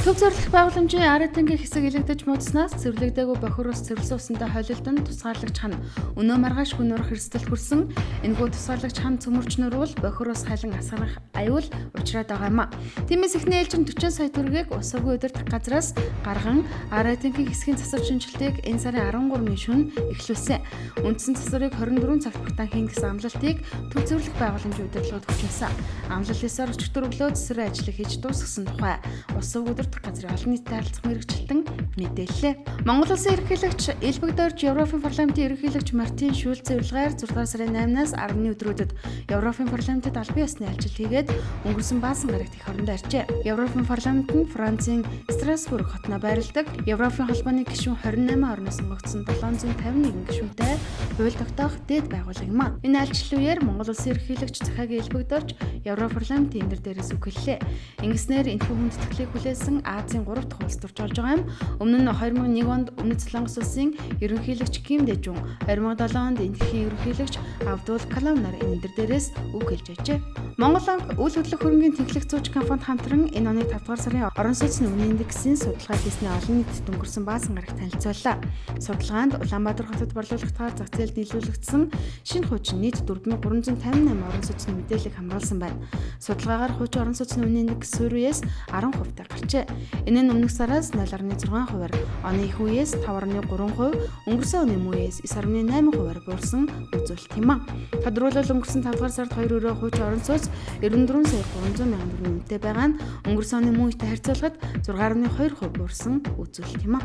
Төв зорилго байгууламжийн аритангийн хэсэг илэгдэж муудснаас цэвэрлэгдээгүй бохироос цэвэрлсэн усантай хойлолтон тусгаарлагч хана өнөө маргааш хүнөөр хэрсдэл хүрсэн. Энэхүү тусгаарлагч хана цөмөрчнөр бол бохироос халин асгарах аюул учраад байгаа юм а. Тиймээс эхний ээлжин 40 сая төгрөгийг усаагүй удирдах газраас гарган аритангийн хэсгийн засвар шинжилгээг энэ сарын 13-ны шөнө эхлүүлсэн. Үндсэн засварыг 24 цагт багтаан хийн гэсэн амлалтыг төв зөвлөх байгууламжийн удирдлагад хүчилсэн. Амлалтысаар өчигдөр өглөө засварын ажлыг хийж дуусгасан тухай усаагүй удирдах газрын олон нийтэд харилцах мэргэжилтэн мэдээллээ. Монгол Улсын ерөнхийлөгч Элбэг Дорж Европын парламентын ерөнхийлөгч Мартин Шульц урилгаар 6 сарын 8-наас 10-ны өдрүүдэд Европын парламентод албан ёсны ажилт хийгээд өнгөрсөн баасан гарагт их оронд арчээ. Европын парламент нь Францын Страсбург хотноо байрладаг Европын холбооны гишүүн 28 орноос сонгогдсон 751 гишүүнтэй хууль тогтоох дээд байгууллага юм а. Энэ альчлал үеэр Монгол Улсын ерөнхийлөгч Захаагийн Элбэг Дорж Европарламентын эндэр дээрээс үгэллээ. Ингэснээр энэхүү хүндэтгэлийг хүлээсэн Азийн 3 дахь улс төрж болж байгаа юм. Өмнө нь 2001 онд Өмнөд Солонгос улсын ерөнхийлөгч Ким Дэжун, 2007 онд Индийн ерөнхийлөгч Абдул Калам нар энэ эндэр дээрээс үг хэлж ажээ. Монгол анх үйл хөдлөх хөрөнгийн тэнхлэх зууч компанид хамтран энэ оны 5 дугаар сарын орон сууцны үнийн индексийн судалгаа хийсний олон нийтэд өнгөрсөн баасан гарагт танилцууллаа. Судалгаанд Улаанбаатар хотод борлуулалтаар зах зээлд нийлүүлэгдсэн шинэ хуучин нийт 4358 орон сууцны мэдээллийг хамруулсан байна. Судалгаагаар хуучин орон сууцны үнийн индекс сүүрээс 10% гарчээ. Энэ нь өмнөх сараас 0.6%-аар, оны их үеэс 5.3%, өнгөрсөн оны үеэс 9.8%-аар буурсан үзүүлэлт юм а. Тодорхойлбол өнгөрсөн 5 дугаар сард 2 өрөө хуучин орон сууц 94 сая 300 мянган төгрөгийн үнэтэй байгаа нь өнгөрсөн оны мөн үетэй харьцуулахад 6.2% буурсан үзүүлэлт юм а.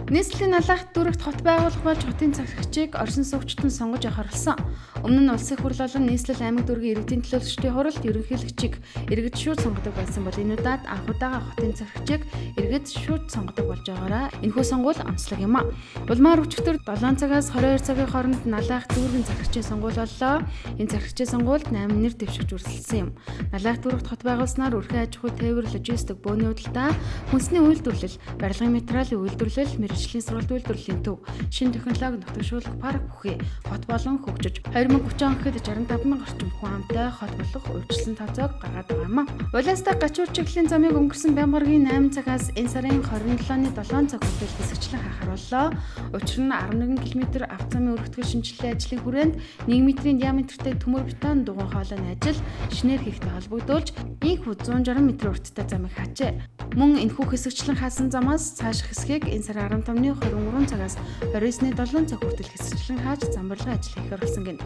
Нийслэлийн налахт дүүрэгт хот байгуулах болж хотын захирагчийг оршин суугчдын сонгож авахарлсан. Өмнө нь улсын хурл болон нийслэл аймаг дүүргийн иргэдийн төлөөлөгчдийн хуралд ерөнхийлөгчийг иргэд шууд сонгодог байсан бол энэ удаад анх удаага хотын захирагчийг иргэд шууд сонгодог болж байгаараа энэхүү сонгуул онцлог юм а. Улмаар өчигдөр 7 цагаас 22 цагийн хооронд налахт дүүргийн захирагчийн сонгуул боллоо. Энэ захирагчийн сонгуульд 8 нэр дэвшигч үргэлжилсэн юм. Налахт дүүрэгт хот байгуулснаар өрхийн аж ахуй, тээвэр, логистик, бөөний худалдаа, хүнсний үйлдвэрлэл, барилгын материалын үйлдвэрлэл, мэргэжлийн сургалт үйлдвэрлэлийн төв, шинэ технологи нутагшуулах парк бүхий хот болон хөгжиж 2030 он гэхэд 65 мянган орчим хүн амтай хот болох урьдчилан тооцоог гаргаад байгаа юм а. Улаастай гачуур чиглэлийн замыг өнгөрсөн Бямгаргийн 8 цагаас энэ сарын 27-ны 7 цаг хүртэл хэсэгчлэн хахарууллаа. Учир нь 11 км авто замын өргөтгөл шинжилгээ ажлын хүрээнд 1 м-ийн диаметртэй төмөр бетон дугуйн хоолойн ажил шинээр хийгдэ холбогдуулж инх 160 м урттай замыг хаажээ. Мөн энэхүү хэсэгчлэн хаасан замаас цааших хэсгийг энэ сарын 15-ны 23 цагаас 29-ны 7 цаг хүртэл хэсэгчлэн хааж замбарлага ажил хийхээр болсон гэнэ.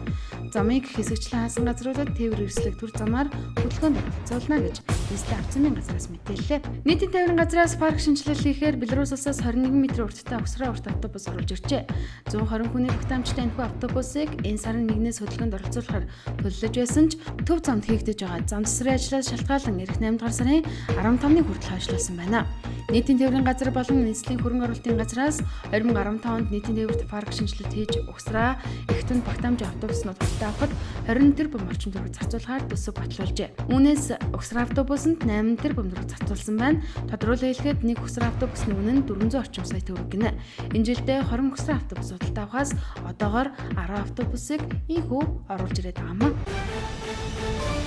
Замыг хэсэгчлэн хаасан газруудад тээвэр эрсэлэг төр замаар хөдөлгөөнд оролцуулна гэж нийслэлийн авцамын газраас мэдээллээ. Нийтийн тээврийн газраас парк шинжилэл хийхээр Беларусь улсаас 21 м урттай Австрали урт автобус оруулж иржээ. 120 хүний багтаамжтай энэхүү автобусыг энэ сарын 1-ээс хөдөлгөөнд оролцуулахаар төлөвлөж байсан ч төв замд хийгдэж байгаа зам засрын ажлаас шалтгаалan эх 8 дугаар сарын 15-ны хүртэл хойшлуулсан байна. Нийтийн тээврийн газар болон нийслэлийн хөрөнгө оруулалтын газраас 2015 онд нийтийн тээвэрт парк шинжилэлт хийж угсраа их түнд багтаамжийн автобуснууд хөдөлгөөн авахд 20 тэрбум орчим төгрөг зарцуулахаар төсөв батлуулжээ. Үүнээс угсраа автобусанд 8 тэрбум төгрөг зарцуулсан байна. Тодорхойлон хэлэхэд нэг угсраа автобусны үнэ нь 400 орчим сая төгрөг гинэ. Энэ жилдээ 20 угсраа автобус худалдаа авахаас одоогоор 10 автобусыг ийхүү оруулж ирээд байгаа юм а.